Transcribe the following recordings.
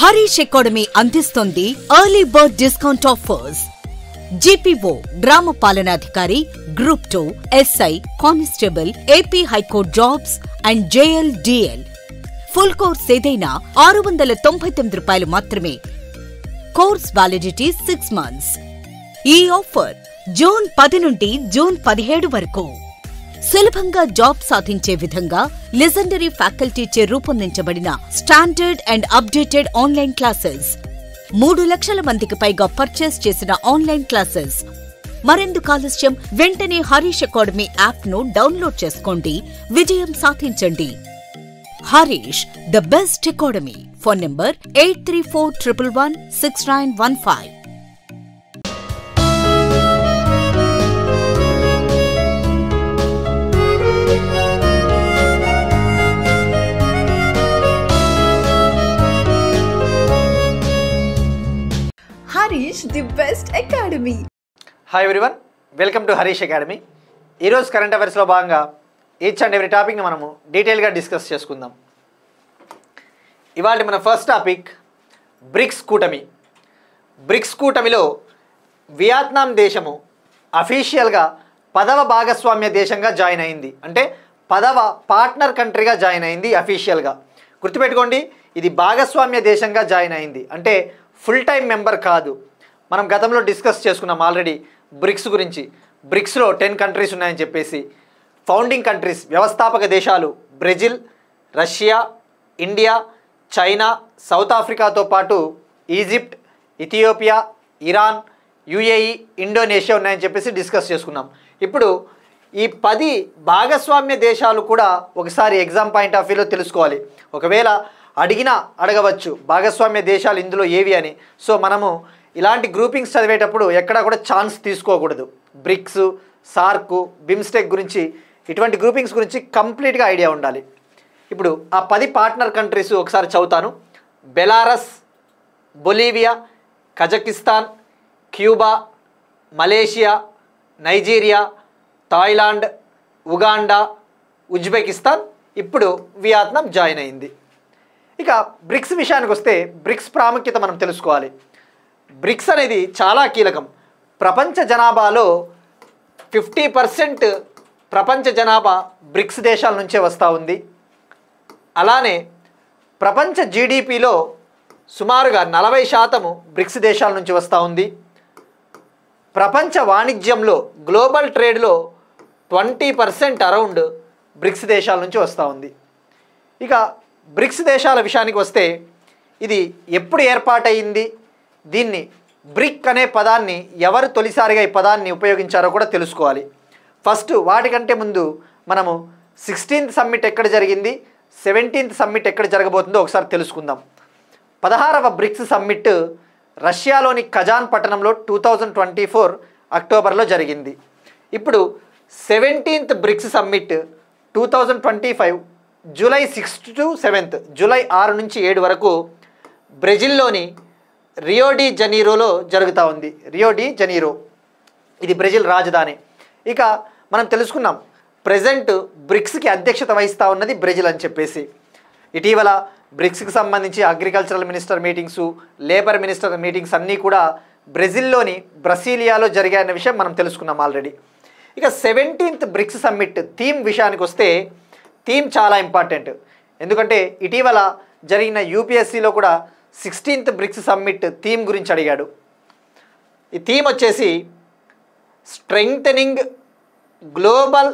Harish academy అందిస్తోంది early bird discount offers. GPO గ్రామ పాలనాధికారి, group 2, SI, constable, AP high court jobs and JLDL. Full course ఏదైనా ₹699 మాత్రమే. Course validity 6 months. ఈ offer June 10 నుండి జూన్ 17 వరకు. సులభంగా జాబ్ సాధించే విధంగా లెజెండరీ ఫ్యాకల్టీచే రూపొందించబడిన standard and updated online classes. 3 లక్షల మందికి పైగా పర్చేస్ చేసిన ఆన్లైన్ క్లాసెస్. మరెందుకు ఆలస్యం? వెంటనే హరీష్ అకాడమీ యాప్ ను డౌన్లోడ్ చేసుకోండి, విజయం సాధించండి. Harish, the best academy. Phone number 8341116915. Harish, the best academy. Hi everyone, welcome to Harish academy. ఈరోజు కరెంట్ అఫైర్స్లో భాగంగా ఈచ్ అండ్ ఎవ్రీ టాపిక్ని మనము డీటెయిల్గా డిస్కస్ చేసుకుందాం. ఇవాళ మన ఫస్ట్ టాపిక్ బ్రిక్స్ కూటమి. బ్రిక్స్ కూటమిలో వియత్నాం దేశము అఫీషియల్గా 10వ భాగస్వామ్య దేశంగా జాయిన్ అయింది. అంటే 10వ పార్ట్నర్ కంట్రీగా జాయిన్ అయింది అఫీషియల్గా. గుర్తుపెట్టుకోండి, ఇది భాగస్వామ్య దేశంగా జాయిన్ అయింది, అంటే ఫుల్ టైం మెంబర్ కాదు. మనం గతంలో డిస్కస్ చేసుకున్నాం ఆల్రెడీ బ్రిక్స్ గురించి. బ్రిక్స్లో 10 కంట్రీస్ ఉన్నాయని చెప్పేసి. ఫౌండింగ్ కంట్రీస్, వ్యవస్థాపక దేశాలు Brazil, Russia, India, China, South ఆఫ్రికాతో పాటు Egypt, Ethiopia, Iran, UAE, Indonesia ఉన్నాయని చెప్పేసి డిస్కస్ చేసుకున్నాం. ఇప్పుడు ఈ 10 భాగస్వామ్య దేశాలు కూడా ఒకసారి ఎగ్జామ్ పాయింట్ ఆఫ్ వ్యూలో తెలుసుకోవాలి. ఒకవేళ అడిగినా అడగవచ్చు భాగస్వామ్య దేశాలు ఇందులో ఏవి అని. సో మనము ఇలాంటి గ్రూపింగ్స్ చదివేటప్పుడు ఎక్కడా కూడా ఛాన్స్ తీసుకోకూడదు. బ్రిక్స్, సార్క్, బిమ్స్టెక్ గురించి, ఇటువంటి గ్రూపింగ్స్ గురించి కంప్లీట్గా ఐడియా ఉండాలి. ఇప్పుడు ఆ 10 పార్ట్నర్ కంట్రీస్ ఒకసారి చదువుతాను. Belarus, Bolivia, Kazakhstan, Cuba, Malaysia, Nigeria, Thailand, Uganda, Uzbekistan, ఇప్పుడు వియత్నాం జాయిన్ అయింది. ఇక బ్రిక్స్ విషయానికి వస్తే బ్రిక్స్ ప్రాముఖ్యత మనం తెలుసుకోవాలి. బ్రిక్స్ అనేది చాలా కీలకం. ప్రపంచ జనాభాలో 50% ప్రపంచ జనాభా బ్రిక్స్ దేశాల నుంచే వస్తూ ఉంది. అలానే ప్రపంచ GDPలో సుమారుగా 40% బ్రిక్స్ దేశాల నుంచి వస్తూ ఉంది. ప్రపంచ వాణిజ్యంలో, గ్లోబల్ ట్రేడ్లో 20% అరౌండ్ బ్రిక్స్ దేశాల నుంచి వస్తూ ఉంది. ఇక బ్రిక్స్ దేశాల విషయానికి వస్తే ఇది ఎప్పుడు ఏర్పాటయింది, దీన్ని బ్రిక్ అనే పదాన్ని ఎవరు తొలిసారిగా ఈ పదాన్ని ఉపయోగించారో కూడా తెలుసుకోవాలి. ఫస్ట్ వాటికంటే ముందు మనము 16th సమ్మిట్ ఎక్కడ జరిగింది, 17th సమ్మిట్ ఎక్కడ జరగబోతుందో ఒకసారి తెలుసుకుందాం. 16వ బ్రిక్స్ సమ్మిట్ రష్యాలోని కజాన్ పట్టణంలో 2024 అక్టోబర్లో జరిగింది. ఇప్పుడు 17th bricks summit 2025 July 6 to 7, July 6 నుంచి 7 వరకు బ్రెజిల్లోని రియో డి జనీరోలో జరుగుతూ ఉంది. రియో డి జనీరో ఇది బ్రెజిల్ రాజధాని. ఇక మనం తెలుసుకున్నాం ప్రజెంట్ బ్రిక్స్కి అధ్యక్షత వహిస్తూ ఉన్నది బ్రెజిల్ అని చెప్పేసి. ఇటీవల బ్రిక్స్కి సంబంధించి agricultural minister meetings, labour minister meetings అన్నీ కూడా బ్రెజిల్లోని బ్రసీలియాలో జరిగాయన్న విషయం మనం తెలుసుకున్నాం ఆల్రెడీ. ఇక 17th బ్రిక్స్ సమ్మిట్ థీమ్ విషయానికి వస్తే థీమ్ చాలా ఇంపార్టెంట్. ఎందుకంటే ఇటీవల జరిగిన UPSCలో కూడా 16th బ్రిక్స్ సమ్మిట్ థీమ్ గురించి అడిగాడు. ఈ థీమ్ వచ్చేసి strengthening global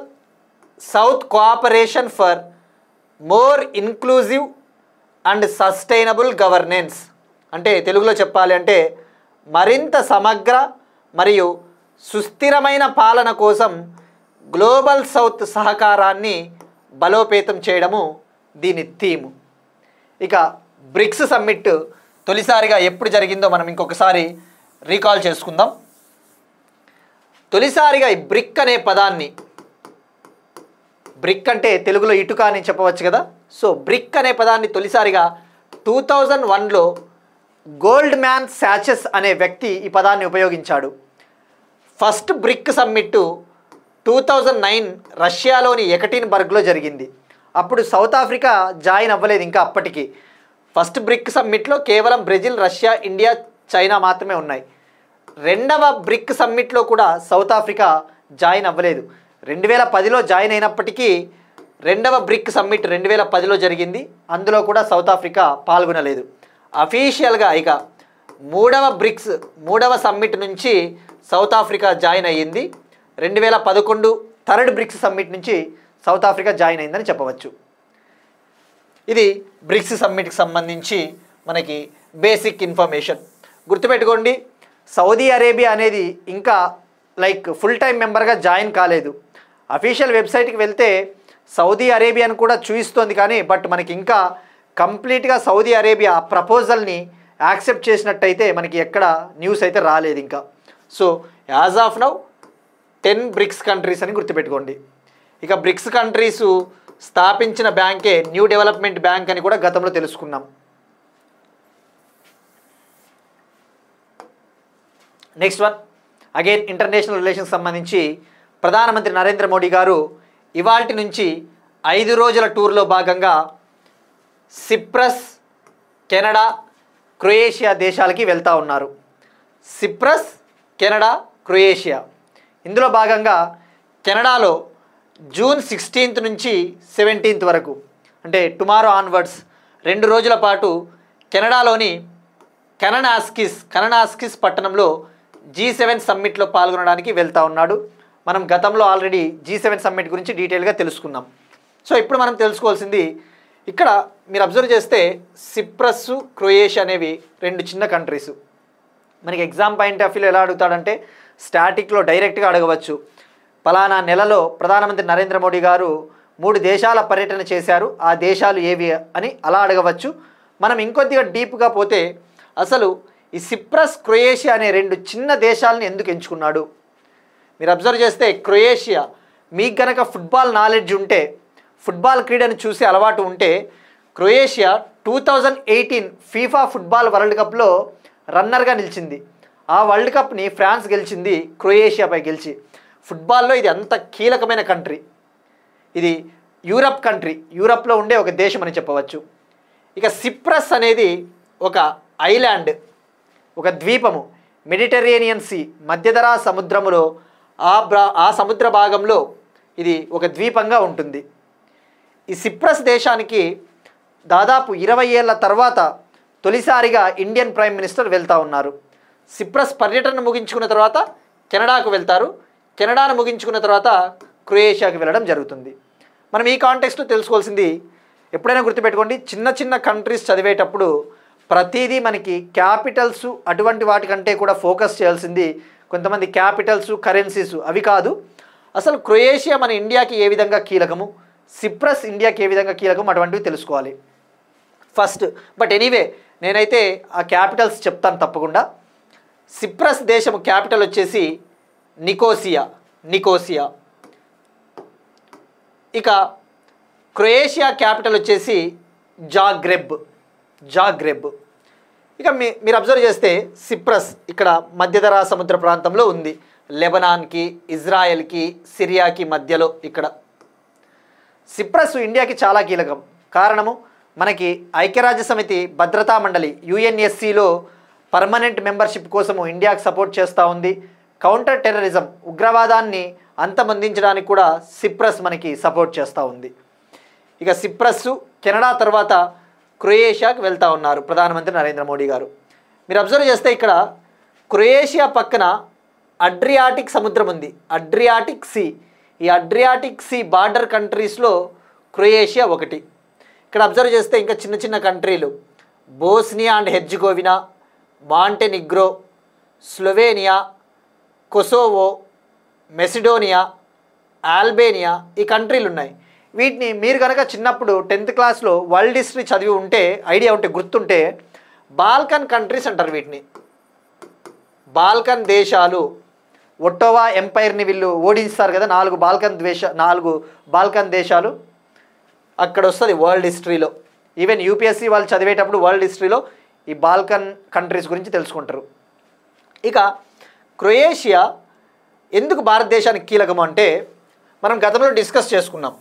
south cooperation for more inclusive and sustainable governance. అంటే తెలుగులో చెప్పాలి అంటే మరింత సమగ్ర మరియు సుస్థిరమైన పాలన కోసం గ్లోబల్ సౌత్ సహకారాన్ని బలోపేతం చేయడము దీని థీము. ఇక బ్రిక్స్ సమ్మిట్ తొలిసారిగా ఎప్పుడు జరిగిందో మనం ఇంకొకసారి రీకాల్ చేసుకుందాం. తొలిసారిగా ఈ బ్రిక్ అనే పదాన్ని, బ్రిక్ అంటే తెలుగులో ఇటుక అని చెప్పవచ్చు కదా. సో బ్రిక్ అనే పదాన్ని తొలిసారిగా 2001లో గోల్డ్ మ్యాన్ శాచెస్ అనే వ్యక్తి ఈ పదాన్ని ఉపయోగించాడు. ఫస్ట్ బ్రిక్ సమ్మిట్ 2009 రష్యాలోని ఎకటిన్బర్గ్లో జరిగింది. అప్పుడు సౌత్ ఆఫ్రికా జాయిన్ అవ్వలేదు ఇంకా అప్పటికి. ఫస్ట్ బ్రిక్ సమ్మిట్లో కేవలం బ్రెజిల్, రష్యా, ఇండియా, చైనా మాత్రమే ఉన్నాయి. రెండవ బ్రిక్ సమ్మిట్లో కూడా సౌత్ ఆఫ్రికా జాయిన్ అవ్వలేదు. 2010లో జాయిన్ అయినప్పటికీ రెండవ బ్రిక్ సమ్మిట్ 2010లో జరిగింది. అందులో కూడా సౌత్ ఆఫ్రికా పాల్గొనలేదు. అఫీషియల్గా ఇక మూడవ సమ్మిట్ నుంచి సౌత్ ఆఫ్రికా జాయిన్ అయ్యింది. 2011 థర్డ్ బ్రిక్స్ సమ్మిట్ నుంచి సౌత్ ఆఫ్రికా జాయిన్ అయిందని చెప్పవచ్చు. ఇది బ్రిక్స్ సమ్మిట్కి సంబంధించి మనకి బేసిక్ ఇన్ఫర్మేషన్. గుర్తుపెట్టుకోండి, సౌదీ అరేబియా అనేది ఇంకా ఫుల్ టైం మెంబర్గా జాయిన్ కాలేదు. అఫీషియల్ వెబ్సైట్కి వెళ్తే సౌదీ అరేబియాను కూడా చూపిస్తోంది, కానీ బట్ మనకి ఇంకా కంప్లీట్గా సౌదీ అరేబియా ప్రపోజల్ని యాక్సెప్ట్ చేసినట్టయితే మనకి ఎక్కడ న్యూస్ అయితే రాలేదు ఇంకా. So as of now 10 bricks countries అని గుర్తుపెట్టుకోండి. ఇక బ్రిక్స్ కంట్రీస్ స్థాపించిన బ్యాంకే న్యూ డెవలప్మెంట్ బ్యాంక్ అని కూడా గతంలో తెలుసుకున్నాం. Next one, again international relations సంబంధించి ప్రధానమంత్రి నరేంద్ర మోడీ గారు ఇవాల్టి నుంచి 5 రోజుల టూర్లో భాగంగా సిప్రస్, కెనడా, క్రొయేషియా దేశాలకి వెళ్తూ ఉన్నారు. Cypress, Canada, Croatia. ఇందులో భాగంగా కెనడాలో జూన్ 16 నుంచి 17 వరకు, అంటే టుమారో ఆన్వర్డ్స్ 2 రోజుల పాటు కెనడాలోని కననాస్కిస్ పట్టణంలో G7 సమ్మిట్లో పాల్గొనడానికి వెళ్తూ ఉన్నాడు. మనం గతంలో ఆల్రెడీ G7 సమ్మిట్ గురించి డీటెయిల్గా తెలుసుకున్నాం. సో ఇప్పుడు మనం తెలుసుకోవాల్సింది, ఇక్కడ మీరు అబ్జర్వ్ చేస్తే సిప్రస్, క్రొయేషియా అనేవి 2 చిన్న కంట్రీస్. మనకి ఎగ్జామ్ పాయింట్ ఆఫ్ వ్యూలో ఎలా అడుగుతాడంటే స్టాటిక్లో డైరెక్ట్గా అడగవచ్చు. పలానా నెలలో ప్రధానమంత్రి నరేంద్ర మోడీ గారు 3 దేశాల పర్యటన చేశారు, ఆ దేశాలు ఏవి అని అలా అడగవచ్చు. మనం ఇంకొద్దిగా డీప్గా పోతే అసలు ఈ సిప్రస్, క్రొయేషియా అనే 2 చిన్న దేశాలను ఎందుకు ఎంచుకున్నాడు? మీరు అబ్జర్వ్ చేస్తే క్రొయేషియా, మీకు గనక ఫుట్బాల్ నాలెడ్జ్ ఉంటే, ఫుట్బాల్ క్రీడను చూసే అలవాటు ఉంటే, క్రొయేషియా 2018 ఫీఫా ఫుట్బాల్ వరల్డ్ కప్లో రన్నర్గా నిలిచింది. ఆ వరల్డ్ కప్ని ఫ్రాన్స్ గెలిచింది క్రొయేషియాపై గెలిచి. ఫుట్బాల్లో ఇది అంత కీలకమైన కంట్రీ. ఇది యూరప్ కంట్రీ, యూరప్లో ఉండే ఒక దేశం అని చెప్పవచ్చు. ఇక సిప్రస్ అనేది ఒక ఐలాండ్, ఒక ద్వీపము, మెడిటరేనియన్ సీ, మధ్యధరా సముద్రములో ఆ సముద్ర భాగంలో ఇది ఒక ద్వీపంగా ఉంటుంది. ఈ సిప్రస్ దేశానికి దాదాపు 20 ఏళ్ల తర్వాత తొలిసారిగా ఇండియన్ ప్రైమ్ మినిస్టర్ వెళ్తూ ఉన్నారు. సిప్రస్ పర్యటన ముగించుకున్న తర్వాత కెనడాకు వెళ్తారు, కెనడాను ముగించుకున్న తర్వాత క్రొయేషియాకి వెళ్ళడం జరుగుతుంది. మనం ఈ కాంటెక్స్ట్లో తెలుసుకోవాల్సింది, ఎప్పుడైనా గుర్తుపెట్టుకోండి, చిన్న చిన్న కంట్రీస్ చదివేటప్పుడు ప్రతిదీ మనకి క్యాపిటల్స్ అటువంటి వాటికంటే కూడా ఫోకస్ చేయాల్సింది కొంతమంది క్యాపిటల్స్, కరెన్సీస్ అవి కాదు. అసలు క్రొయేషియా మన ఇండియాకి ఏ విధంగా కీలకము, సిప్రస్ ఇండియాకి ఏ విధంగా కీలకము, అటువంటివి తెలుసుకోవాలి ఫస్ట్. బట్ ఎనీవే నేనైతే ఆ క్యాపిటల్స్ చెప్తాను తప్పకుండా. సిప్రస్ దేశము క్యాపిటల్ వచ్చేసి నికోసియా. ఇక క్రొయేషియా క్యాపిటల్ వచ్చేసి జాగ్రెబ్. ఇక మీరు అబ్జర్వ్ చేస్తే సిప్రస్ ఇక్కడ మధ్యధరా సముద్ర ప్రాంతంలో ఉంది, లెబనాన్కి, ఇజ్రాయెల్కి, సిరియాకి మధ్యలో. ఇక్కడ సిప్రస్ ఇండియాకి చాలా కీలకం. కారణము, మనకి ఐక్యరాజ్య సమితి భద్రతా మండలి UNSCలో పర్మనెంట్ మెంబర్షిప్ కోసము ఇండియాకి సపోర్ట్ చేస్తూ ఉంది. కౌంటర్ టెర్రరిజం, ఉగ్రవాదాన్ని అంతమొందించడానికి కూడా సిప్రస్ మనకి సపోర్ట్ చేస్తూ ఉంది. ఇక సిప్రస్, కెనడా తర్వాత క్రొయేషియాకి వెళ్తూ ఉన్నారు ప్రధానమంత్రి నరేంద్ర మోడీ గారు. మీరు అబ్జర్వ్ చేస్తే ఇక్కడ క్రొయేషియా పక్కన అడ్రియాటిక్ సముద్రం ఉంది, అడ్రియాటిక్ సీ. ఈ అడ్రియాటిక్ సీ బార్డర్ కంట్రీస్లో క్రొయేషియా ఒకటి. ఇక్కడ అబ్జర్వ్ చేస్తే ఇంకా చిన్న చిన్న కంట్రీలు Bosnia and Herzegovina, Montenegro, Slovenia, Kosovo, Macedonia, Albania, ఈ కంట్రీలు ఉన్నాయి. వీటిని మీరు కనుక చిన్నప్పుడు 10th క్లాస్లో వరల్డ్ హిస్టరీ చదివి ఉంటే, ఐడియా ఉంటే, గుర్తుంటే బాల్కన్ కంట్రీస్ అంటారు వీటిని. బాల్కన్ దేశాలు, ఒట్టోవా ఎంపైర్ని వీళ్ళు ఓడించారు కదా, 4 బాల్కన్ దేశాలు అక్కడ వస్తుంది వరల్డ్ హిస్టరీలో. ఈవెన్ UPSC వాళ్ళు చదివేటప్పుడు వరల్డ్ హిస్టరీలో ఈ బాల్కన్ కంట్రీస్ గురించి తెలుసుకుంటారు. ఇక క్రొయేషియా ఎందుకు భారతదేశానికి కీలకము అంటే మనం గతంలో డిస్కస్ చేసుకున్నాం.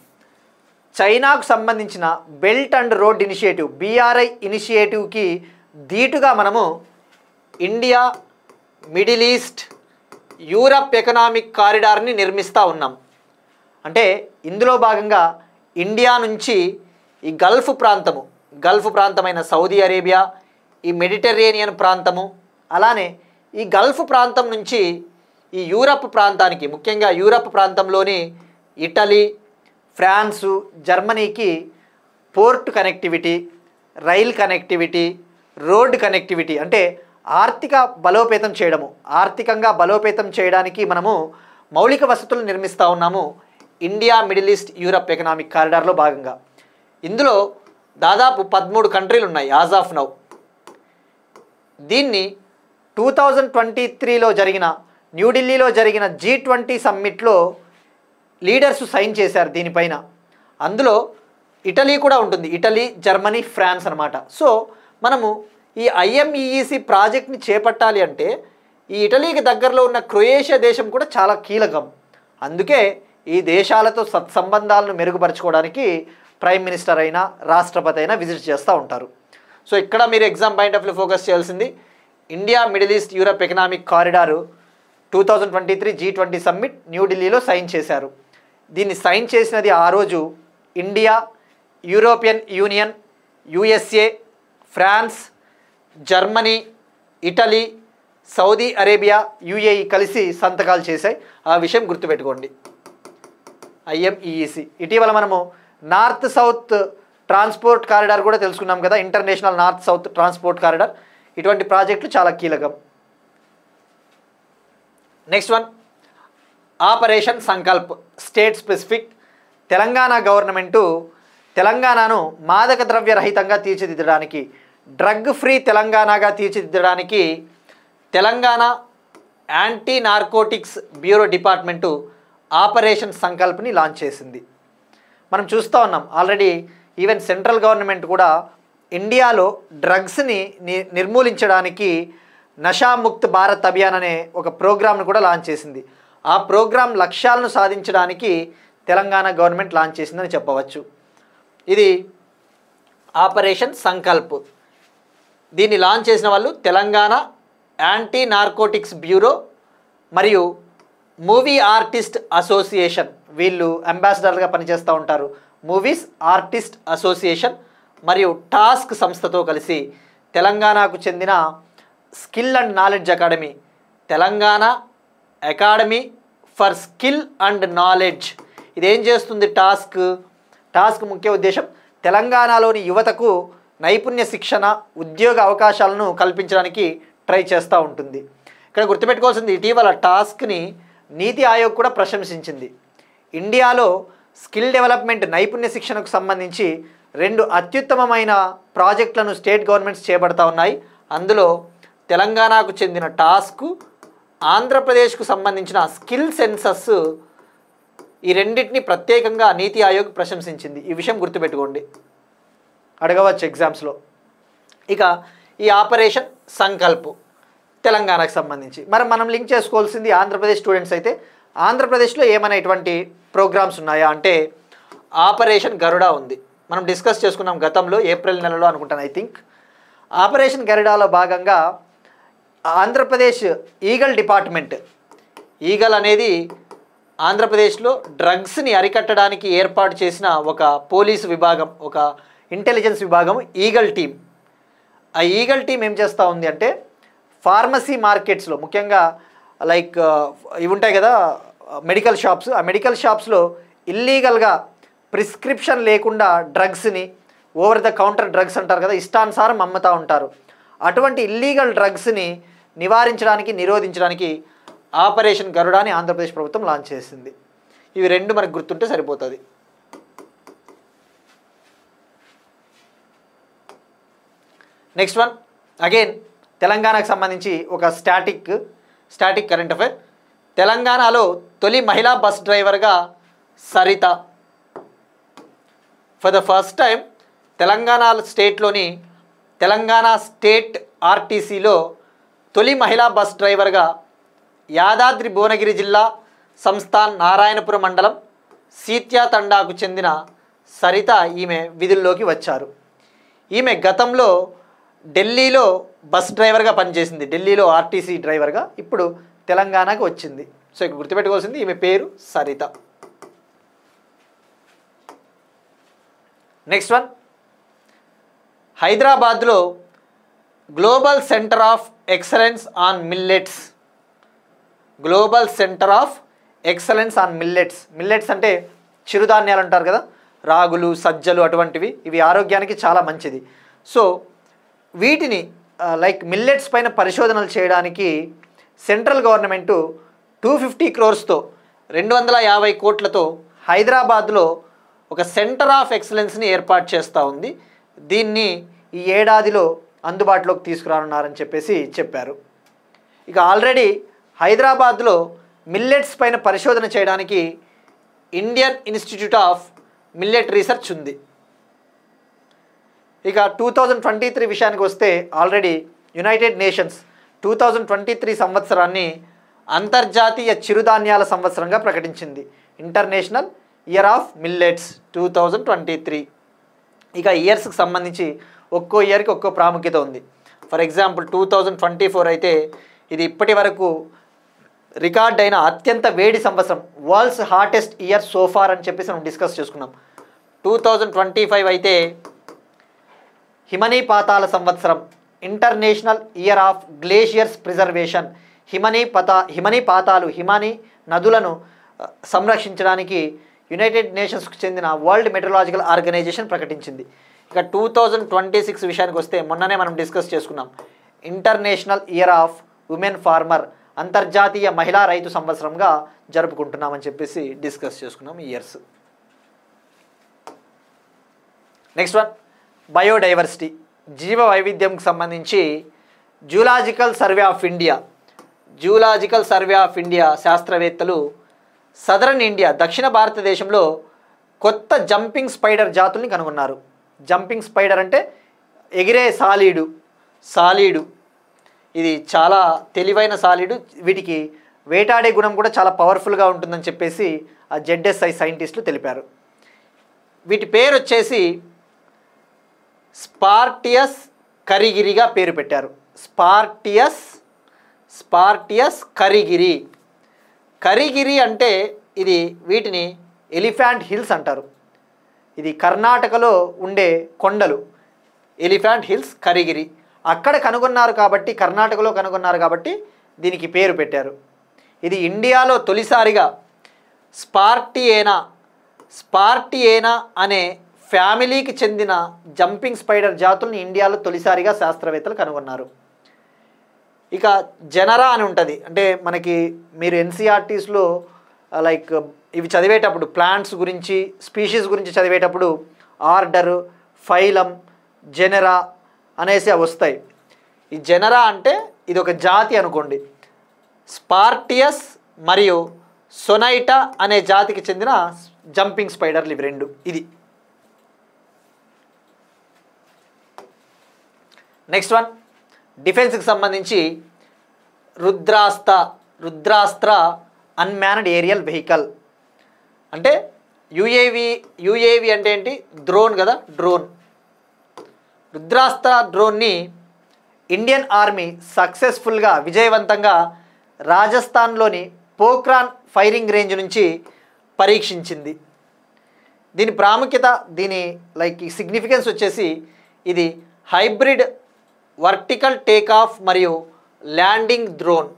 చైనాకు సంబంధించిన belt and road initiative BRI ఇనిషియేటివ్కి ధీటుగా మనము India Middle East Europe economic కారిడార్ని నిర్మిస్తూ ఉన్నాం. అంటే ఇందులో భాగంగా ఇండియా నుంచి ఈ గల్ఫ్ ప్రాంతమైన సౌదీ అరేబియా, ఈ మెడిటరేనియన్ ప్రాంతము, అలానే ఈ గల్ఫ్ ప్రాంతం నుంచి ఈ యూరప్ ప్రాంతానికి, ముఖ్యంగా యూరప్ ప్రాంతంలోని ఇటలీ, ఫ్రాన్సు, జర్మనీకి port connectivity, rail connectivity, road connectivity అంటే ఆర్థికంగా బలోపేతం చేయడానికి మనము మౌలిక వసతులు నిర్మిస్తూ ఉన్నాము India Middle East Europe economic కారిడార్లో భాగంగా. ఇందులో దాదాపు 13 కంట్రీలు ఉన్నాయి యాజ్ ఆఫ్ నౌ. దీన్ని 2023లో జరిగిన న్యూఢిల్లీలో జరిగిన G20 సమ్మిట్లో లీడర్స్ సైన్ చేశారు దీనిపైన. అందులో ఇటలీ కూడా ఉంటుంది, ఇటలీ, జర్మనీ, ఫ్రాన్స్ అన్నమాట. సో మనము ఈ IMEEC ప్రాజెక్ట్ని చేపట్టాలి అంటే ఈ ఇటలీకి దగ్గరలో ఉన్న క్రొయేషియా దేశం కూడా చాలా కీలకం. అందుకే ఈ దేశాలతో సత్సంబంధాలను మెరుగుపరచుకోవడానికి ప్రైమ్ మినిస్టర్ అయినా రాష్ట్రపతి అయినా విజిట్ చేస్తూ ఉంటారు. సో ఇక్కడ మీరు exam point of view focus చేయాల్సింది India Middle East Europe economic corridor 2023 G20 summit న్యూఢిల్లీలో సైన్ చేశారు. దీన్ని సైన్ చేసినది ఆ రోజు India, European Union, USA, France, Germany, Italy, Saudi Arabia, UAE కలిసి సంతకాలు చేశాయి. ఆ విషయం గుర్తుపెట్టుకోండి. IMEEC ఇటీవల మనము నార్త్ సౌత్ ట్రాన్స్పోర్ట్ కారిడార్ కూడా తెలుసుకున్నాం కదా, international north south transport corridor. ఇటువంటి ప్రాజెక్టులు చాలా కీలకం. Next one, operation Sankalp state specific. Telangana government తెలంగాణను మాదక ద్రవ్య రహితంగా తీర్చిదిద్దడానికి, డ్రగ్ ఫ్రీ తెలంగాణగా తీర్చిదిద్దడానికి Telangana anti narcotics bureau department operation సంకల్ప్ని లాంచ్ చేసింది. మనం చూస్తూ ఉన్నాం ఆల్రెడీ ఈవెన్ సెంట్రల్ గవర్నమెంట్ కూడా ఇండియాలో డ్రగ్స్ని నిర్మూలించడానికి నషాముక్త్ భారత్ అభియాన్ అనే ఒక ప్రోగ్రామ్ను కూడా లాంచ్ చేసింది. ఆ ప్రోగ్రాం లక్ష్యాలను సాధించడానికి తెలంగాణ గవర్నమెంట్ లాంచ్ చేసిందని చెప్పవచ్చు. ఇది ఆపరేషన్ సంకల్ప్. దీన్ని లాంచ్ చేసిన వాళ్ళు తెలంగాణ యాంటీ నార్కోటిక్స్ బ్యూరో మరియు మూవీ ఆర్టిస్ట్ అసోసియేషన్. వీళ్ళు అంబాసిడర్గా పనిచేస్తూ ఉంటారు. మూవీస్ ఆర్టిస్ట్ అసోసియేషన్ మరియు టాస్క్ సంస్థతో కలిసి తెలంగాణకు చెందిన skill and knowledge academy, Telangana academy for skill and knowledge. ఇదేం చేస్తుంది? టాస్క్ ముఖ్య ఉద్దేశం తెలంగాణలోని యువతకు నైపుణ్య శిక్షణ, ఉద్యోగ అవకాశాలను కల్పించడానికి ట్రై చేస్తూ ఉంటుంది. ఇక్కడ గుర్తుపెట్టుకోవాల్సింది, ఇటీవల టాస్క్ని నీతి ఆయోగ్ కూడా ప్రశంసించింది. ఇండియాలో స్కిల్ డెవలప్మెంట్, నైపుణ్య శిక్షణకు సంబంధించి 2 అత్యుత్తమమైన ప్రాజెక్టులను స్టేట్ గవర్నమెంట్స్ చేపడతా ఉన్నాయి. అందులో తెలంగాణకు చెందిన టాస్క్, ఆంధ్రప్రదేశ్కు సంబంధించిన స్కిల్ సెన్సస్, ఈ రెండింటిని ప్రత్యేకంగా నీతి ఆయోగ్ ప్రశంసించింది. ఈ విషయం గుర్తుపెట్టుకోండి, అడగవచ్చు ఎగ్జామ్స్లో. ఇక ఈ ఆపరేషన్ సంకల్ప్ తెలంగాణకు సంబంధించి మనం లింక్ చేసుకోవాల్సింది ఆంధ్రప్రదేశ్ స్టూడెంట్స్ అయితే ఆంధ్రప్రదేశ్లో ఏమైనా ఇటువంటి ప్రోగ్రామ్స్ ఉన్నాయా అంటే ఆపరేషన్ గరుడ ఉంది. మనం డిస్కస్ చేసుకున్నాం గతంలో, ఏప్రిల్ నెలలో అనుకుంటాను ఐ థింక్. ఆపరేషన్ గరుడాలో భాగంగా ఆంధ్రప్రదేశ్ ఈగల్ డిపార్ట్మెంట్, ఈగల్ అనేది ఆంధ్రప్రదేశ్లో డ్రగ్స్ని అరికట్టడానికి ఏర్పాటు చేసిన ఒక పోలీసు విభాగం, ఒక ఇంటెలిజెన్స్ విభాగం ఈగల్ టీం. ఆ ఈగల్ టీం ఏం చేస్తూ ఉంది అంటే ఫార్మసీ మార్కెట్స్లో, ముఖ్యంగా లైక్ ఇవి ఉంటాయి కదా మెడికల్ షాప్స్, ఆ మెడికల్ షాప్స్లో ఇల్లీగల్గా ప్రిస్క్రిప్షన్ లేకుండా డ్రగ్స్ని, ఓవర్ ద కౌంటర్ డ్రగ్స్ అంటారు కదా, ఇష్టానుసారం అమ్ముతూ ఉంటారు. అటువంటి ఇల్లీగల్ డ్రగ్స్ని నివారించడానికి, నిరోధించడానికి ఆపరేషన్ గరుడాని ఆంధ్రప్రదేశ్ ప్రభుత్వం లాంచ్ చేసింది. ఇవి 2 మనకు గుర్తుంటే సరిపోతుంది. నెక్స్ట్ వన్, అగైన్ తెలంగాణకు సంబంధించి ఒక స్టాటిక్ కరెంట్ అఫైర్. తెలంగాణలో తొలి మహిళా బస్ డ్రైవర్గా Saritha. For the first time Telangana స్టేట్లోని తెలంగాణ స్టేట్ ఆర్టీసీలో తొలి మహిళా బస్ డ్రైవర్గా యాదాద్రి భువనగిరి జిల్లా సంస్థాన్ నారాయణపురం మండలం సీత్యా తండాకు చెందిన సరిత ఈమె విధుల్లోకి వచ్చారు. ఈమె గతంలో ఢిల్లీలో బస్ డ్రైవర్గా పనిచేసింది, ఢిల్లీలో ఆర్టీసీ డ్రైవర్గా. ఇప్పుడు తెలంగాణకు వచ్చింది. సో ఇక్కడ గుర్తుపెట్టుకోవాల్సింది ఈమె పేరు సరిత. నెక్స్ట్ వన్, హైదరాబాద్లో global centre of excellence on millets. Global centre of excellence on millets. Millets అంటే చిరుధాన్యాలు అంటారు కదా, రాగులు, సజ్జలు అటువంటివి. ఇవి ఆరోగ్యానికి చాలా మంచిది. సో వీటిని లైక్ మిల్లెట్స్ పైన పరిశోధనలు చేయడానికి సెంట్రల్ గవర్నమెంటు 250 crores-తో 250 కోట్లతో హైదరాబాద్లో ఒక సెంటర్ ఆఫ్ ఎక్సలెన్స్ని ఏర్పాటు చేస్తూ ఉంది. దీన్ని ఈ ఏడాదిలో అందుబాటులోకి తీసుకురానున్నారని చెప్పేసి చెప్పారు. ఇక ఆల్రెడీ హైదరాబాద్లో మిల్లెట్స్ పైన పరిశోధన చేయడానికి Indian institute of millet research ఉంది. ఇక 2023 విషయానికి వస్తే ఆల్రెడీ యునైటెడ్ నేషన్స్ 2023 సంవత్సరాన్ని అంతర్జాతీయ చిరుధాన్యాల సంవత్సరంగా ప్రకటించింది. International year of millets 2023. ఇక ఇయర్స్కి సంబంధించి ఒక్కో ఇయర్కి ఒక్కో ప్రాముఖ్యత ఉంది. ఫర్ ఎగ్జాంపుల్ 2024 అయితే ఇది ఇప్పటి వరకు రికార్డ్ అయిన అత్యంత వేడి సంవత్సరం, వరల్డ్స్ హాటెస్ట్ ఇయర్ సోఫార్ అని చెప్పేసి మనం డిస్కస్ చేసుకున్నాం. 2025 అయితే హిమనీపాతాల సంవత్సరం, international year of glaciers preservation. హిమనీపాతాలు, హిమానీ నదులను సంరక్షించడానికి యునైటెడ్ నేషన్స్కు చెందిన వరల్డ్ మెట్రలాజికల్ ఆర్గనైజేషన్ ప్రకటించింది. ఇక 2026 విషయానికి వస్తే మొన్ననే మనం డిస్కస్ చేసుకున్నాం, international year of women farmer, అంతర్జాతీయ మహిళా రైతు సంవత్సరంగా జరుపుకుంటున్నామని చెప్పేసి డిస్కస్ చేసుకున్నాం ఈ ఇయర్స్. నెక్స్ట్ వన్, బయోడైవర్సిటీ, జీవ వైవిధ్యంకి సంబంధించి జూలాజికల్ సర్వే ఆఫ్ ఇండియా శాస్త్రవేత్తలు సదరన్ ఇండియా, దక్షిణ భారతదేశంలో కొత్త జంపింగ్ స్పైడర్ జాతుల్ని కనుగొన్నారు. జంపింగ్ స్పైడర్ అంటే ఎగిరే సాలీడు. ఇది చాలా తెలివైన సాలీడు. వీటికి వేటాడే గుణం కూడా చాలా పవర్ఫుల్గా ఉంటుందని చెప్పేసి ఆ ZSI సైంటిస్టులు తెలిపారు. వీటి పేరు వచ్చేసి స్పార్టియస్ కరిగిరిగా పేరు పెట్టారు. స్పార్టియస్ కరిగిరి అంటే ఇది వీటిని ఎలిఫెంట్ హిల్స్ అంటారు. ఇది కర్ణాటకలో ఉండే కొండలు, ఎలిఫెంట్ హిల్స్ కరిగిరి. అక్కడ కనుగొన్నారు కాబట్టి, కర్ణాటకలో కనుగొన్నారు కాబట్టి దీనికి పేరు పెట్టారు. ఇది ఇండియాలో తొలిసారిగా స్పార్టియేనా అనే ఫ్యామిలీకి చెందిన జంపింగ్ స్పైడర్ జాతుల్ని ఇండియాలో తొలిసారిగా శాస్త్రవేత్తలు కనుగొన్నారు. ఇక జెనరా అని ఉంటుంది, అంటే మనకి మీరు NCERTsలో లైక్ ఇవి చదివేటప్పుడు ప్లాంట్స్ గురించి, స్పీషీస్ గురించి చదివేటప్పుడు ఆర్డర్, ఫైలం, జెనరా అనేసి అవి వస్తాయి. ఈ జెనరా అంటే ఇది ఒక జాతి అనుకోండి. స్పార్టియస్ మరియు సొనైటా అనే జాతికి చెందిన జంపింగ్ స్పైడర్లు ఇవి రెండు. ఇది నెక్స్ట్ వన్, డిఫెన్స్కి సంబంధించి రుద్రాస్త్ర అన్మ్యాన్డ్ ఏరియల్ వెహికల్ అంటే యుఏవి అంటే ఏంటి? డ్రోన్ కదా, డ్రోన్. రుద్రాస్త్ర డ్రోన్ని ఇండియన్ ఆర్మీ సక్సెస్ఫుల్గా, విజయవంతంగా రాజస్థాన్లోని పోఖ్రాన్ ఫైరింగ్ రేంజ్ నుంచి పరీక్షించింది. దీని ప్రాముఖ్యత, దీని లైక్ సిగ్నిఫికెన్స్ వచ్చేసి ఇది హైబ్రిడ్ వర్టికల్ టేకాఫ్ మరియు ల్యాండింగ్ డ్రోన్.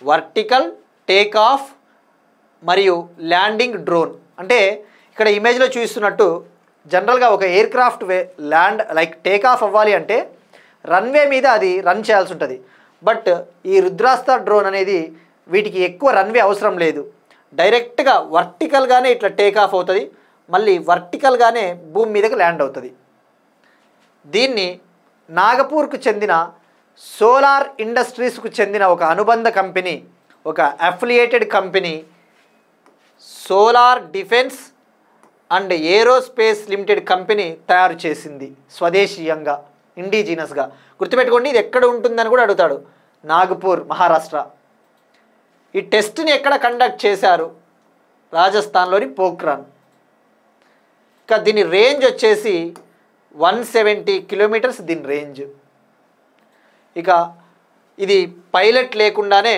వర్టికల్ టేకాఫ్ మరియు ల్యాండింగ్ డ్రోన్ అంటే ఇక్కడ ఇమేజ్లో చూస్తున్నట్టు జనరల్గా ఒక ఎయిర్ క్రాఫ్ట్ లైక్ టేకాఫ్ అవ్వాలి అంటే రన్వే మీద అది రన్ చేయాల్సి ఉంటుంది. బట్ ఈ రుద్రాస్త్ర డ్రోన్ అనేది వీటికి ఎక్కువ రన్వే అవసరం లేదు. డైరెక్ట్గా వర్టికల్గానే ఇట్లా టేకాఫ్ అవుతుంది, మళ్ళీ వర్టికల్గానే భూమి మీదకి ల్యాండ్ అవుతుంది. దీన్ని నాగపూర్కు చెందిన సోలార్ ఇండస్ట్రీస్కు చెందిన ఒక అనుబంధ కంపెనీ, ఒక affiliated company solar defence and aerospace limited company తయారు చేసింది స్వదేశీయంగా, ఇండిజినస్గా. గుర్తుపెట్టుకోండి, ఇది ఎక్కడ ఉంటుందని కూడా అడుగుతాడు. నాగపూర్, మహారాష్ట్ర. ఈ టెస్ట్ని ఎక్కడ కండక్ట్ చేశారు? రాజస్థాన్లోని పోఖ్రాన్. ఇక దీని రేంజ్ వచ్చేసి 170 కిలోమీటర్స్ దీని రేంజ్. ఇక ఇది పైలట్ లేకుండానే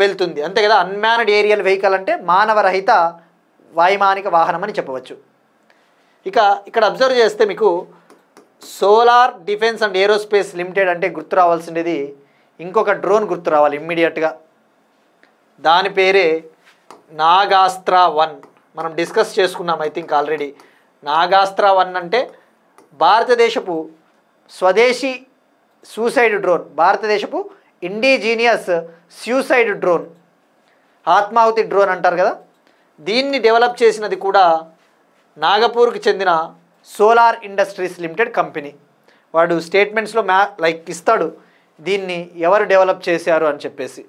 వెళ్తుంది, అంతే కదా. అన్మ్యాన్డ్ ఏరియల్ వెహికల్ అంటే మానవరహిత వైమానిక వాహనం అని చెప్పవచ్చు. ఇక ఇక్కడ అబ్జర్వ్ చేస్తే మీకు solar defence and aerospace limited అంటే గుర్తు రావాల్సింది ఇంకొక డ్రోన్ గుర్తు రావాలి ఇమ్మీడియట్గా. దాని పేరే నాగాస్త్ర 1. మనం డిస్కస్ చేసుకున్నాం ఐ థింక్ ఆల్రెడీ. నాగాస్త్ర 1 అంటే భారతదేశపు స్వదేశీ సూసైడ్ డ్రోన్, భారతదేశపు ఇండిజీనియస్ సూసైడ్ డ్రోన్, ఆత్మాహుతి డ్రోన్ అంటారు కదా. దీన్ని డెవలప్ చేసినది కూడా నాగపూర్కి చెందిన సోలార్ ఇండస్ట్రీస్ లిమిటెడ్ కంపెనీ. వాడు స్టేట్మెంట్స్లో ఇస్తాడు దీన్ని ఎవరు డెవలప్ చేశారు అని చెప్పేసి.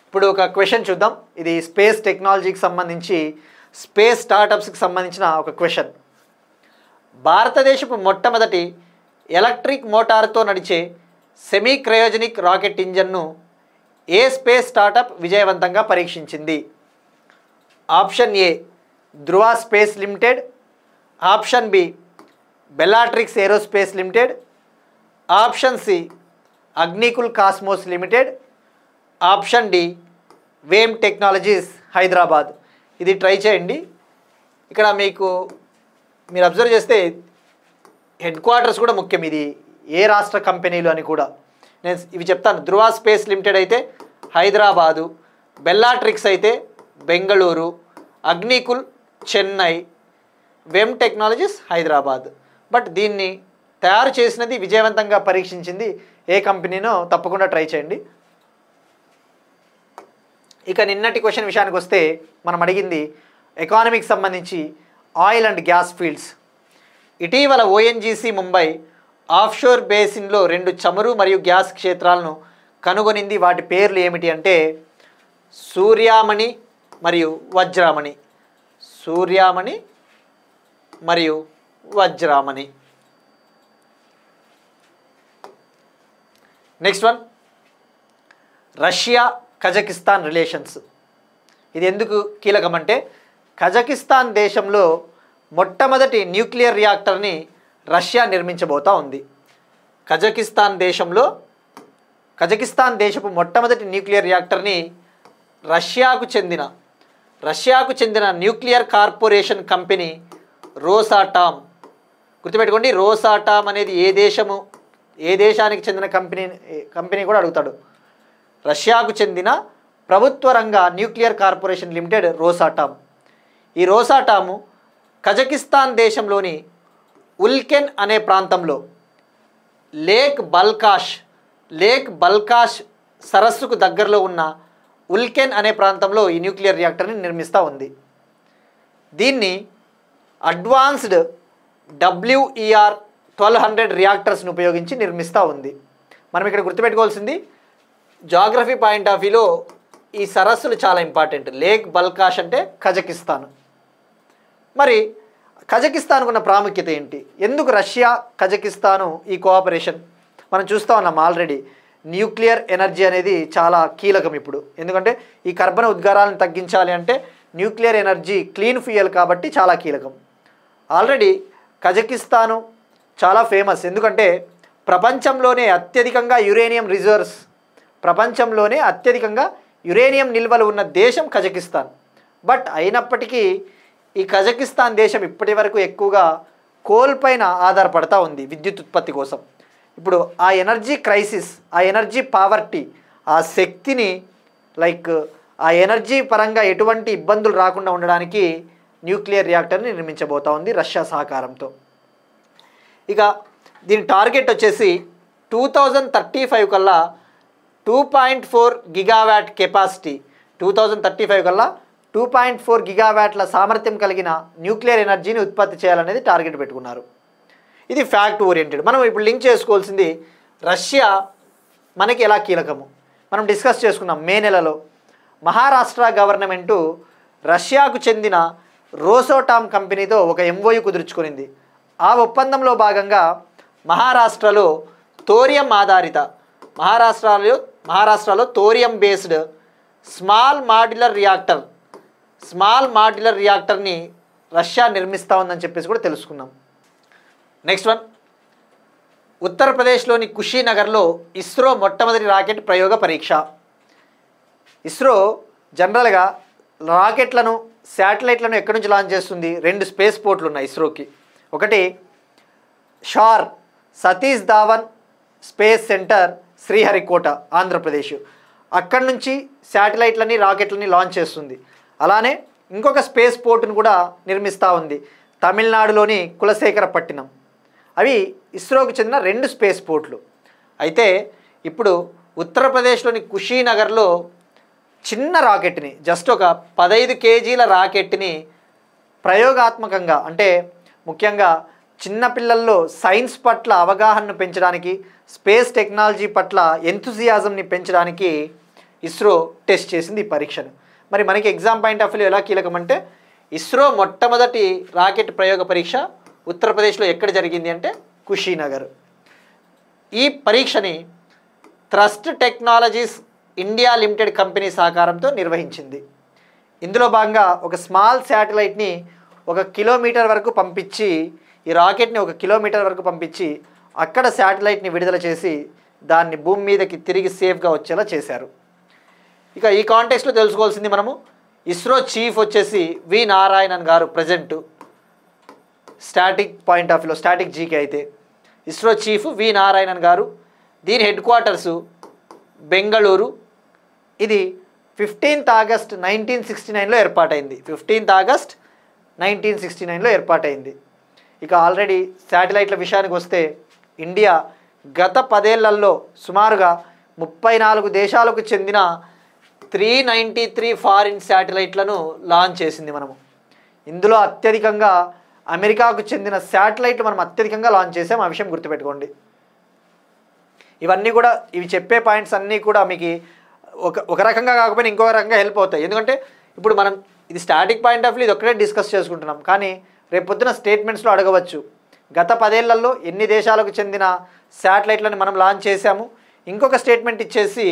ఇప్పుడు ఒక క్వశ్చన్ చూద్దాం. ఇది స్పేస్ టెక్నాలజీకి సంబంధించి, స్పేస్ స్టార్టప్స్కి సంబంధించిన ఒక క్వశ్చన్. భారతదేశపు మొట్టమొదటి ఎలక్ట్రిక్ మోటార్తో నడిచే సెమీ క్రయోజనిక్ రాకెట్ ఇంజన్ను ఏ స్పేస్ స్టార్టప్ విజయవంతంగా పరీక్షించింది? Option A Dhruva space limited, option B Bellatrix aerospace limited, option C Agnikul cosmos limited, option D VEM technologies Hyderabad. ఇది ట్రై చేయండి. ఇక్కడ మీరు అబ్జర్వ్ చేస్తే హెడ్ క్వార్టర్స్ కూడా ముఖ్యం. ఇది ఏ రాష్ట్ర కంపెనీలు అని కూడా నేను ఇవి చెప్తాను. ధృవ స్పేస్ లిమిటెడ్ అయితే హైదరాబాదు, బెల్లాట్రిక్స్ అయితే బెంగళూరు, అగ్నికుల్ చెన్నై, వేమ్ టెక్నాలజీస్ హైదరాబాద్. బట్ దీన్ని తయారు చేసినది, విజయవంతంగా పరీక్షించింది ఏ కంపెనీనో తప్పకుండా ట్రై చేయండి. ఇక నిన్నటి క్వశ్చన్ విషయానికి వస్తే మనం అడిగింది ఎకానమీకి సంబంధించి ఆయిల్ అండ్ గ్యాస్ ఫీల్డ్స్. ఇటీవల ఓఎన్జీసీ ముంబై ఆఫ్షోర్ బేసిన్లో 2 చమురు మరియు గ్యాస్ క్షేత్రాలను కనుగొనింది. వాటి పేర్లు ఏమిటి అంటే సూర్యామణి మరియు వజ్రామణి. సూర్యామణి మరియు Vajramani. Next one, Russia Kazakhstan relations. ఇది ఎందుకు కీలకం అంటే కజకిస్తాన్ దేశంలో మొట్టమొదటి న్యూక్లియర్ రియాక్టర్ని రష్యా నిర్మించబోతా ఉంది. కజకిస్తాన్ దేశపు మొట్టమొదటి న్యూక్లియర్ రియాక్టర్ని రష్యాకు చెందిన న్యూక్లియర్ కార్పొరేషన్ కంపెనీ రోసాటామ్. గుర్తుపెట్టుకోండి, రోసాటామ్ అనేది ఏ దేశానికి చెందిన కంపెనీ కూడా అడుగుతాడు. రష్యాకు చెందిన ప్రభుత్వ రంగ న్యూక్లియర్ కార్పొరేషన్ లిమిటెడ్ రోసాటామ్. ఈ రోసాటాము కజకిస్తాన్ దేశంలోని ఉల్కెన్ అనే ప్రాంతంలో లేక్ బల్కాష్ సరస్సుకు దగ్గరలో ఉన్న ఉల్కెన్ అనే ప్రాంతంలో ఈ న్యూక్లియర్ రియాక్టర్ని నిర్మిస్తూ ఉంది. దీన్ని అడ్వాన్స్డ్ WER 1200 రియాక్టర్స్ని ఉపయోగించి నిర్మిస్తూ ఉంది. మనం ఇక్కడ గుర్తుపెట్టుకోవాల్సింది జాగ్రఫీ పాయింట్ ఆఫ్ వ్యూలో ఈ సరస్సులు చాలా ఇంపార్టెంట్. లేక్ బల్కాష్ అంటే కజకిస్తాన్. మరి కజకిస్తాన్కు ఉన్న ప్రాముఖ్యత ఏంటి? ఎందుకు రష్యా కజకిస్తాను ఈ కోఆపరేషన్? మనం చూస్తూ ఉన్నాం ఆల్రెడీ న్యూక్లియర్ ఎనర్జీ అనేది చాలా కీలకం ఇప్పుడు. ఎందుకంటే ఈ కర్బన ఉద్గారాలను తగ్గించాలి అంటే న్యూక్లియర్ ఎనర్జీ క్లీన్ ఫ్యూయల్ కాబట్టి చాలా కీలకం. ఆల్రెడీ కజకిస్తాను చాలా ఫేమస్. ఎందుకంటే ప్రపంచంలోనే అత్యధికంగా యురేనియం నిల్వలు ఉన్న దేశం కజకిస్తాన్. బట్ అయినప్పటికీ ఈ కజకిస్తాన్ దేశం ఇప్పటి వరకు ఎక్కువగా కోల్ పైన ఆధారపడతా ఉంది విద్యుత్ ఉత్పత్తి కోసం. ఇప్పుడు ఆ ఎనర్జీ క్రైసిస్, ఆ ఎనర్జీ పావర్టీ, ఆ శక్తిని ఆ ఎనర్జీ పరంగా ఎటువంటి ఇబ్బందులు రాకుండా ఉండడానికి న్యూక్లియర్ రియాక్టర్ని నిర్మించబోతా ఉంది రష్యా సహకారంతో. ఇక దీని టార్గెట్ వచ్చేసి 2035 కల్లా 2.4 గిగావాట్ కెపాసిటీ, 2035 కల్లా 2.4 గిగావాట్ల సామర్థ్యం కలిగిన న్యూక్లియర్ ఎనర్జీని ఉత్పత్తి చేయాలనేది టార్గెట్ పెట్టుకున్నారు. ఇది ఫ్యాక్ట్ ఓరియంటెడ్. మనం ఇప్పుడు లింక్ చేసుకోవాల్సింది రష్యా మనకి ఎలా కీలకము మనం డిస్కస్ చేసుకున్నాం. మే నెలలో మహారాష్ట్ర గవర్నమెంటు రష్యాకు చెందిన రోసాటామ్ కంపెనీతో ఒక MOU కుదుర్చుకునింది. ఆ ఒప్పందంలో భాగంగా మహారాష్ట్రలో thorium based small modular reactor small modular రియాక్టర్ని రష్యా నిర్మిస్తూ ఉందని చెప్పేసి కూడా తెలుసుకున్నాం. నెక్స్ట్ వన్, ఉత్తరప్రదేశ్లోని కుషీనగర్లో ఇస్రో మొట్టమొదటి రాకెట్ ప్రయోగ పరీక్ష. ఇస్రో జనరల్గా రాకెట్లను శాటిలైట్లను ఎక్కడి నుంచి లాంచ్ చేస్తుంది? 2 స్పేస్ పోర్ట్లు ఉన్నాయి ఇస్రోకి. ఒకటి షార్ సతీష్ ధావన్ స్పేస్ సెంటర్, శ్రీహరికోట, ఆంధ్రప్రదేశ్. అక్కడి నుంచి శాటిలైట్లని రాకెట్లని లాంచ్ చేస్తుంది. అలానే ఇంకొక స్పేస్ పోర్టును కూడా నిర్మిస్తూ ఉంది తమిళనాడులోని కులశేఖరపట్టినం. అవి ఇస్రోకి చెందిన 2 స్పేస్ పోర్ట్లు. అయితే ఇప్పుడు ఉత్తరప్రదేశ్లోని కుషీనగర్లో చిన్న రాకెట్ని, జస్ట్ ఒక 15 కేజీల రాకెట్ని ప్రయోగాత్మకంగా, అంటే ముఖ్యంగా చిన్నపిల్లల్లో సైన్స్ పట్ల అవగాహనను పెంచడానికి, స్పేస్ టెక్నాలజీ పట్ల ఎంతూజియాజంని పెంచడానికి ఇస్రో టెస్ట్ చేసింది ఈ పరీక్షను. మరి మనకి ఎగ్జామ్ పాయింట్ ఆఫ్ వ్యూ ఎలా కీలకం అంటే, ఇస్రో మొట్టమొదటి రాకెట్ ప్రయోగ పరీక్ష ఉత్తరప్రదేశ్లో ఎక్కడ జరిగింది అంటే కుషీనగర్. ఈ పరీక్షని thrust technologies India limited company సహకారంతో నిర్వహించింది. ఇందులో భాగంగా ఒక స్మాల్ శాటిలైట్ని 1 కిలోమీటర్ వరకు పంపించి, ఈ రాకెట్ని 1 కిలోమీటర్ వరకు పంపించి అక్కడ శాటిలైట్ని విడుదల చేసి దాన్ని భూమి మీదకి తిరిగి సేఫ్గా వచ్చేలా చేశారు. ఇక ఈ కాంటెక్స్లో తెలుసుకోవాల్సింది మనము, ఇస్రో చీఫ్ వచ్చేసి వి నారాయణన్ గారు. ప్రజెంట్ స్టాటిక్ పాయింట్ ఆఫ్ వ్యూలో, స్టాటిక్ జీకే అయితే ఇస్రో చీఫ్ వి నారాయణన్ గారు. దీని హెడ్ క్వార్టర్సు బెంగళూరు. ఇది 15th ఆగస్ట్ 1969లో ఏర్పాటైంది. 15th ఆగస్ట్ 1969లో ఏర్పాటైంది. ఇక ఆల్రెడీ శాటిలైట్ల విషయానికి వస్తే, ఇండియా గత 10 ఏళ్లలో సుమారుగా 34 దేశాలకు చెందిన 393 ఫారిన్ శాటిలైట్లను లాంచ్ చేసింది మనము. ఇందులో అత్యధికంగా అమెరికాకు చెందిన శాటిలైట్లు మనం అత్యధికంగా లాంచ్ చేసాం. ఆ విషయం గుర్తుపెట్టుకోండి. ఇవన్నీ కూడా, ఇవి చెప్పే పాయింట్స్ అన్నీ కూడా మీకు ఒక రకంగా కాకపోయినా ఇంకొక రకంగా హెల్ప్ అవుతాయి. ఎందుకంటే ఇప్పుడు మనం ఇది స్టాటిక్ పాయింట్ ఆఫ్ వ్యూ ఇది ఒక్కటే డిస్కస్ చేసుకుంటున్నాం, కానీ రేపు పొద్దున స్టేట్మెంట్స్లో అడగవచ్చు, గత 10 ఏళ్లలో ఎన్ని దేశాలకు చెందిన శాటిలైట్లను మనం లాంచ్ చేశాము. ఇంకొక స్టేట్మెంట్ ఇచ్చేసి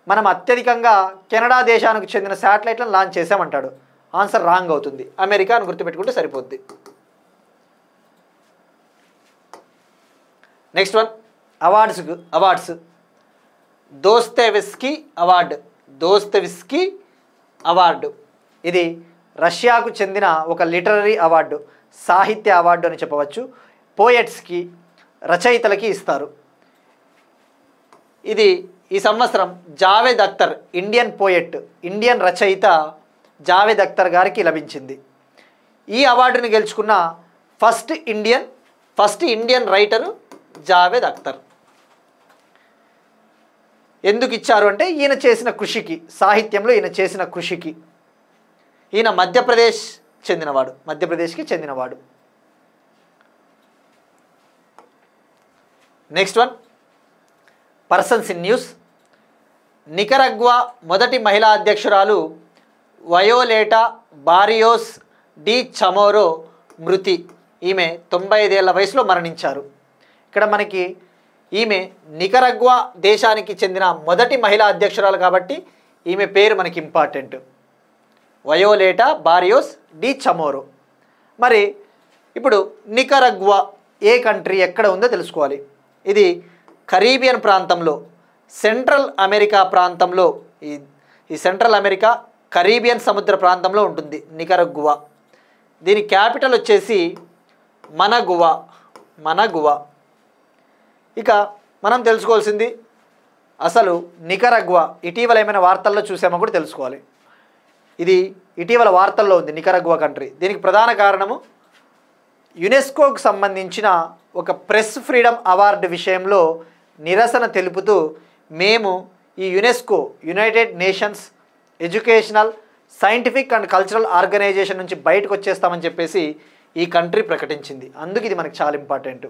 మనం అత్యధికంగా కెనడా దేశానికి చెందిన శాటిలైట్లను లాంచ్ చేసామంటాడు. ఆన్సర్ రాంగ్ అవుతుంది. అమెరికా అని గుర్తుపెట్టుకుంటే సరిపోద్ది. Next one, awards. Dostoevsky award. ఇది రష్యాకు చెందిన ఒక లిటరరీ అవార్డు, సాహిత్య అవార్డు అని చెప్పవచ్చు. పోయెట్స్కి, రచయితలకి ఇస్తారు. ఇది ఈ సంవత్సరం Javed Akhtar, Indian poet, Indian రచయిత జావేద్ అఖ్తర్ గారికి లభించింది. ఈ అవార్డుని గెలుచుకున్న first Indian writer Javed Akhtar. ఎందుకు ఇచ్చారు అంటే ఈయన చేసిన కృషికి, సాహిత్యంలో ఈయన చేసిన కృషికి. ఈయన మధ్యప్రదేశ్కి చెందినవాడు. Next one, persons in news. నికరగ్వా మొదటి మహిళా అధ్యక్షురాలు వయోలేటా బారియోస్ డి చమోరో మృతి. ఈమె 95 ఏళ్ల వయసులో మరణించారు. ఇక్కడ మనకి ఈమె నికరగ్వా దేశానికి చెందిన మొదటి మహిళా అధ్యక్షురాలు కాబట్టి ఈమె పేరు మనకి ఇంపార్టెంట్, వయోలేటా బారియోస్ డి చమోరో. మరి ఇప్పుడు నికరగ్వా ఏ కంట్రీ, ఎక్కడ ఉందో తెలుసుకోవాలి. ఇది కరీబియన్ ప్రాంతంలో, సెంట్రల్ అమెరికా ప్రాంతంలో, ఈ సెంట్రల్ అమెరికా కరీబియన్ సముద్ర ప్రాంతంలో ఉంటుంది నికరగ్వా. దీని క్యాపిటల్ వచ్చేసి మనగువా. ఇక మనం తెలుసుకోవాల్సింది, అసలు నికరగ్వా ఇటీవల ఏమైనా వార్తల్లో చూసామో కూడా తెలుసుకోవాలి. ఇది ఇటీవల వార్తల్లో ఉంది నికరగ్వా కంట్రీ. దీనికి ప్రధాన కారణము యునెస్కోకు సంబంధించిన ఒక ప్రెస్ ఫ్రీడమ్ అవార్డు విషయంలో నిరసన తెలుపుతూ మేము ఈ UNESCO, United Nations educational, scientific and cultural organisation నుంచి బయటకు వచ్చేస్తామని చెప్పేసి ఈ కంట్రీ ప్రకటించింది. అందుకు ఇది మనకు చాలా ఇంపార్టెంట్.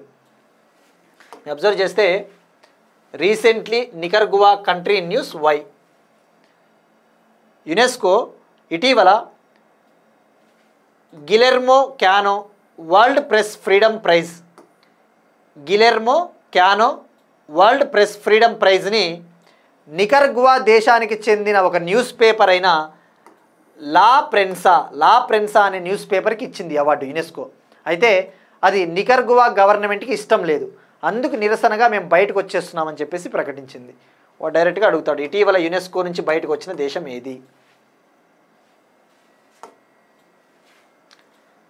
అబ్జర్వ్ చేస్తే recently Nicaragua country news why. UNESCO ఇటీవల Guillermo Cano world press freedom ప్రైజ్ని నికరగ్వా దేశానికి చెందిన ఒక న్యూస్ పేపర్ అయిన లా ప్రెన్సా అనే న్యూస్ పేపర్కి ఇచ్చింది అవార్డు యునెస్కో. అయితే అది నికర్గువా గవర్నమెంట్కి ఇష్టం లేదు, అందుకు నిరసనగా మేము బయటకు వచ్చేస్తున్నామని చెప్పేసి ప్రకటించింది. వాడు డైరెక్ట్గా అడుగుతాడు, ఇటీవల యునెస్కో నుంచి బయటకు వచ్చిన దేశం ఏది?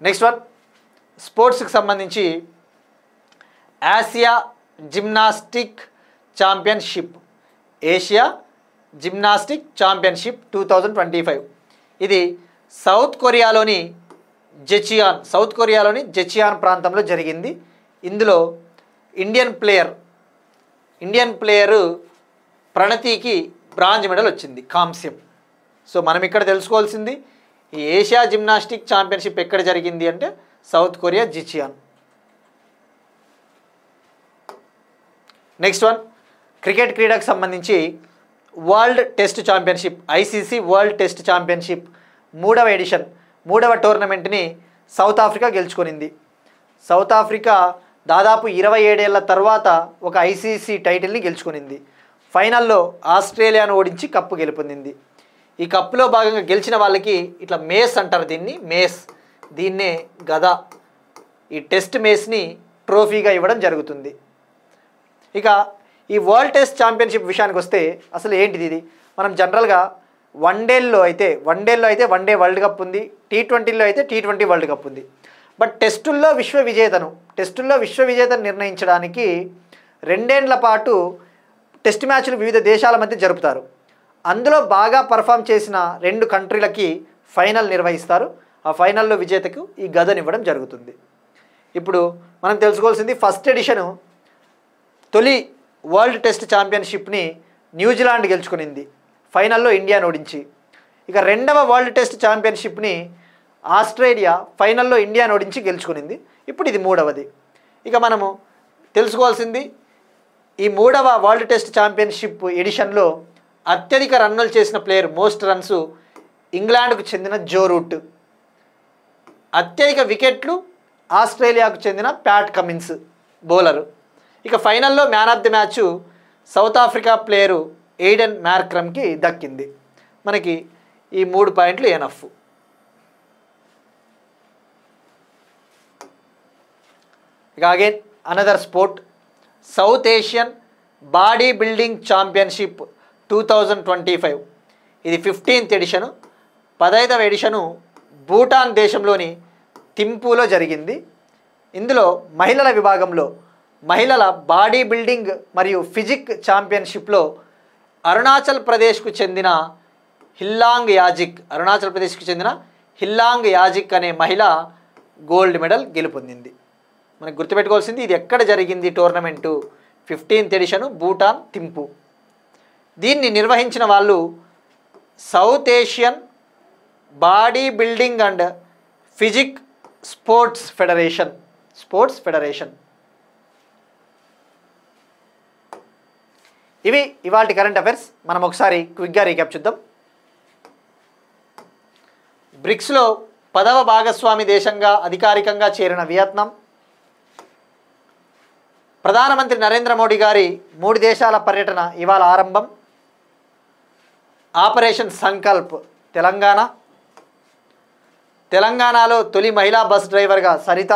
నెక్స్ట్ వన్, స్పోర్ట్స్కి సంబంధించి Asia gymnastic championship, Asia gymnastic championship 2025 ఇది సౌత్ కొరియాలోని జెచియాన్ ప్రాంతంలో జరిగింది. ఇందులో ఇండియన్ ప్లేయరు ప్రణతికి బ్రాంజ్ మెడల్ వచ్చింది, కాంస్యం. సో మనం ఇక్కడ తెలుసుకోవాల్సింది ఈ ఏషియా జిమ్నాస్టిక్ ఛాంపియన్షిప్ ఎక్కడ జరిగింది అంటే South Korea Jecheon. Next one, cricket క్రీడకు సంబంధించి world test championship, ICC world test championship 3వ ఎడిషన్, 3వ టోర్నమెంట్ని సౌత్ ఆఫ్రికా గెలుచుకునింది. సౌత్ ఆఫ్రికా దాదాపు 27 ఏళ్ల తర్వాత ఒక ఐసీసీ టైటిల్ని గెలుచుకునింది. ఫైనల్లో ఆస్ట్రేలియాను ఓడించి కప్పు గెలుపొందింది. ఈ కప్పులో భాగంగా గెలిచిన వాళ్ళకి ఇట్లా మేస్ అంటారు, దీన్నే గద, ఈ టెస్ట్ మేస్ని ట్రోఫీగా ఇవ్వడం జరుగుతుంది. ఇక ఈ వరల్డ్ టెస్ట్ ఛాంపియన్షిప్ విషయానికి వస్తే అసలు ఏంటిది ఇది? మనం జనరల్గా వన్డేల్లో అయితే వన్డే వరల్డ్ కప్ ఉంది, T20లో అయితే T20 వరల్డ్ కప్ ఉంది. బట్ టెస్టుల్లో విశ్వవిజేతను నిర్ణయించడానికి 2 ఏళ్ల పాటు టెస్ట్ మ్యాచ్లు వివిధ దేశాల మధ్య జరుపుతారు. అందులో బాగా పర్ఫామ్ చేసిన 2 కంట్రీలకి ఫైనల్ నిర్వహిస్తారు. ఆ ఫైనల్లో విజేతకు ఈ గదనివ్వడం జరుగుతుంది. ఇప్పుడు మనం తెలుసుకోవాల్సింది, ఫస్ట్ ఎడిషను తొలి వరల్డ్ టెస్ట్ ఛాంపియన్షిప్ని న్యూజిలాండ్ గెలుచుకునింది ఫైనల్లో ఇండియాను ఓడించి. ఇక 2వ వరల్డ్ టెస్ట్ ఛాంపియన్షిప్ని ఆస్ట్రేలియా ఫైనల్లో ఇండియాను ఓడించి గెలుచుకునింది. ఇప్పుడు ఇది 3వది. ఇక మనము తెలుసుకోవాల్సింది, ఈ 3వ వరల్డ్ టెస్ట్ ఛాంపియన్షిప్ ఎడిషన్లో అత్యధిక రన్నులు చేసిన ప్లేయర్, మోస్ట్ రన్స్ ఇంగ్లాండ్కు చెందిన జో రూట్, అత్యధిక వికెట్లు ఆస్ట్రేలియాకు చెందిన ప్యాట్ కమిన్స్ బౌలరు. ఇక ఫైనల్లో man of the match South Africa player Aiden మార్క్రమ్కి దక్కింది. మనకి ఈ 3 పాయింట్లు ఎనఫ్. ఇక again another sport, South Asian body building championship 2025 ఇది 15th ఎడిషను. 15వ ఎడిషను భూటాన్ దేశంలోని థింపూలో జరిగింది. ఇందులో మహిళల విభాగంలో మహిళల బాడీ బిల్డింగ్ మరియు ఫిజిక్ ఛాంపియన్షిప్లో అరుణాచల్ ప్రదేశ్కు చెందిన హిల్లాంగ్ యాజిక్ అనే మహిళ గోల్డ్ మెడల్ గెలుపొందింది. మనకు గుర్తుపెట్టుకోవాల్సింది, ఇది ఎక్కడ జరిగింది tournament, 15th addition Bhutan Thimphu. దీన్ని నిర్వహించిన వాళ్ళు south Asian body building and physique sports federation. ఇవి ఇవాల్టి కరెంట్ అఫైర్స్. మనం ఒకసారి క్విక్గా రీక్యాప్ చూద్దాం. బ్రిక్స్లో 10వ భాగస్వామి దేశంగా అధికారికంగా చేరిన వియత్నాం. ప్రధానమంత్రి నరేంద్ర మోడీ గారి 3 దేశాల పర్యటన ఇవాళ ఆరంభం. ఆపరేషన్ సంకల్ప్ తెలంగాణలో తొలి మహిళా బస్ డ్రైవర్గా Saritha.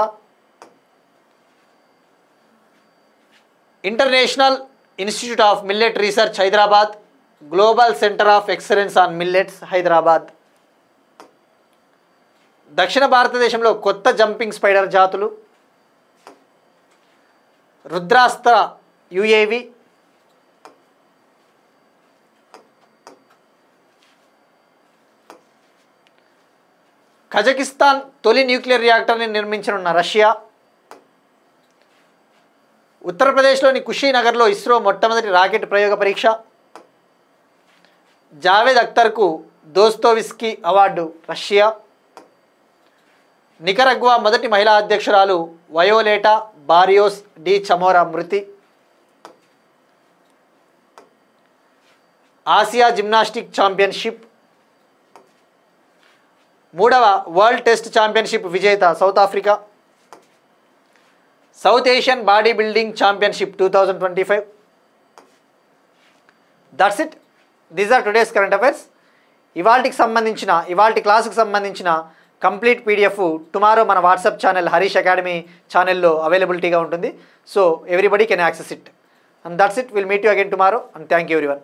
International institute of millet research Hyderabad, global centre of excellence on millets Hyderabad. దక్షిణ భారతదేశంలో కొత్త జంపింగ్ స్పైడర్ జాతులు. రుద్రాస్త్ర యుఏవి. కజకిస్తాన్ తొలి న్యూక్లియర్ రియాక్టర్ని నిర్మించనున్న రష్యా. ఉత్తరప్రదేశ్లోని కుషీనగర్లో ఇస్రో మొట్టమొదటి రాకెట్ ప్రయోగ పరీక్ష. జావేద్ అఖ్తర్కు దోస్తోవిస్కీ అవార్డు రష్యా. నికరగ్వా మొదటి మహిళా అధ్యక్షురాలు వయోలేటా బారియోస్ డి చమోరా మృతి. ఆసియా జిమ్నాస్టిక్ ఛాంపియన్షిప్ 3వ వరల్డ్ టెస్ట్ ఛాంపియన్షిప్ విజేత South Africa. South Asian body building championship 2025. That's it. These are today's current affairs. ఇవాల్టి క్లాస్కి సంబంధించిన కంప్లీట్ పీడిఎఫ్ టుమారో మన వాట్సాప్ ఛానల్ హరీష్ అకాడమీ ఛానల్లో అవైలబిలిటీగా ఉంటుంది. So everybody can access it. And that's it. We'll meet you again tomorrow, and thank you everyone.